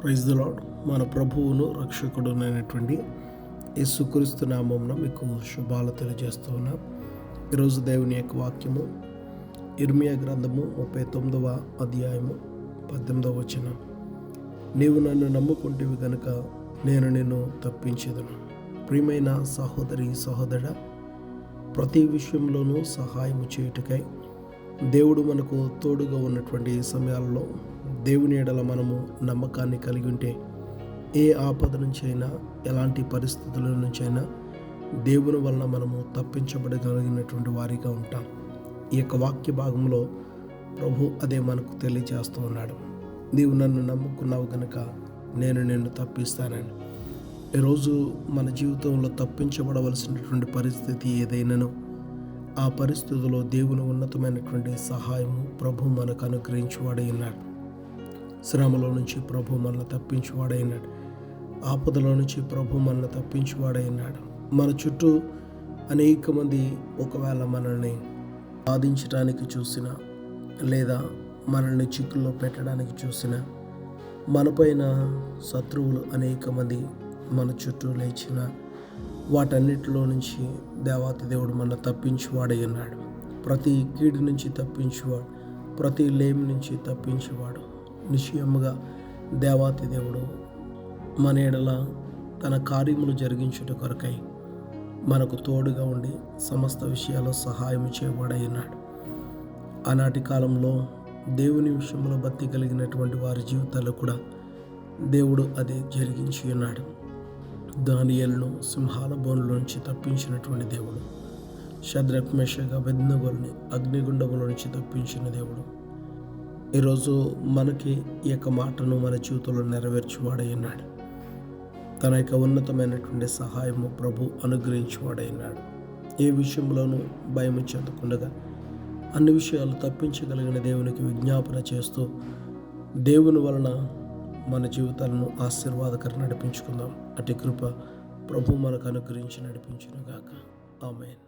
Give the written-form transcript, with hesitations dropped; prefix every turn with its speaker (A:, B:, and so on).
A: Praise the lord. మన ప్రభువును రక్షకుడునైనటువంటి యేసుక్రీస్తు నామమున మీకు శుభాలు తెలియజేస్తూ ఉన్నాం. ఈరోజు దేవుని యొక్క వాక్యము ఇర్మియా గ్రంథము 39వ అధ్యాయము 18వ వచనం. నీవు నన్ను నమ్ముకుంటేవి గనుక నేను నిన్ను తప్పించేదను. ప్రియమైన సహోదరి సహోదరుడా, ప్రతి విషయంలోనూ సహాయము చేయుటకై దేవుడు మనకు తోడుగా ఉన్నటువంటి సమయాల్లో దేవుని ఎడల మనము నమ్మకాన్ని కలిగి ఉంటే ఏ ఆపద నుంచైనా, ఎలాంటి పరిస్థితుల నుంచైనా దేవుని వలన మనము తప్పించబడగలిగినటువంటి వారిగా ఉంటాం. ఈ యొక్క వాక్య భాగంలో ప్రభు అదే మనకు తెలియజేస్తూ ఉన్నాడు. నీవు నన్ను నమ్ముకున్నావు కనుక నేను నిన్ను తప్పిస్తానని. ఈరోజు మన జీవితంలో తప్పించబడవలసినటువంటి పరిస్థితి ఏదైనానో ఆ పరిస్థితుల్లో దేవుని ఉన్నతమైనటువంటి సహాయము ప్రభు మనకు అనుగ్రహించువాడై ఉన్నాడు. శ్రమలో నుంచి ప్రభు మనల్ని తప్పించువాడై ఉన్నాడు. ఆపదలో నుంచి ప్రభు మనల్ని తప్పించువాడై ఉన్నాడు. మన చుట్టూ అనేక మంది ఒకవేళ మనల్ని బాధించడానికి చూసిన, లేదా మనల్ని చిక్కుల్లో పెట్టడానికి చూసిన, మనపైన శత్రువులు అనేక మంది మన చుట్టూ లేచిన వాటన్నిటిలో నుంచి దేవాతి దేవుడు మనల్ని తప్పించువాడై ఉన్నాడు. ప్రతి కీడు నుంచి తప్పించువాడు, ప్రతి లేమి నుంచి తప్పించేవాడు. నిశ్చయముగా దేవాతి దేవుడు మన ఎడల తన కార్యములు జరిగించుట కొరకై మనకు తోడుగా ఉండి సమస్త విషయాల్లో సహాయం చేయబడై ఉన్నాడు. ఆనాటి కాలంలో దేవుని విషయంలో భక్తి కలిగినటువంటి వారి జీవితాల్లో కూడా దేవుడు అదే జరిగించి ఉన్నాడు. దానియేలును సింహాల బోనులోంచి తప్పించినటువంటి దేవుడు, షద్రక్ మేషక్ అబేద్నెగోలను అగ్నిగుండముల నుంచి తప్పించిన దేవుడు ఈరోజు మనకి ఈ యొక్క మాటను మన జీవితంలో నెరవేర్చువాడై ఉన్నాడు. తన యొక్క ఉన్నతమైనటువంటి సహాయము ప్రభు అనుగ్రహించువాడై ఉన్నాడు. ఏ విషయంలోనూ భయం చెందకుండా అన్ని విషయాలు తప్పించగలిగిన దేవునికి విజ్ఞాపన చేస్తూ దేవుని వలన మన జీవితాలను ఆశీర్వాదకరంగా నడిపించుకుందాం. అటు కృప ప్రభు మనకు అనుగ్రహించి నడిపించును గాక. ఆమేన్.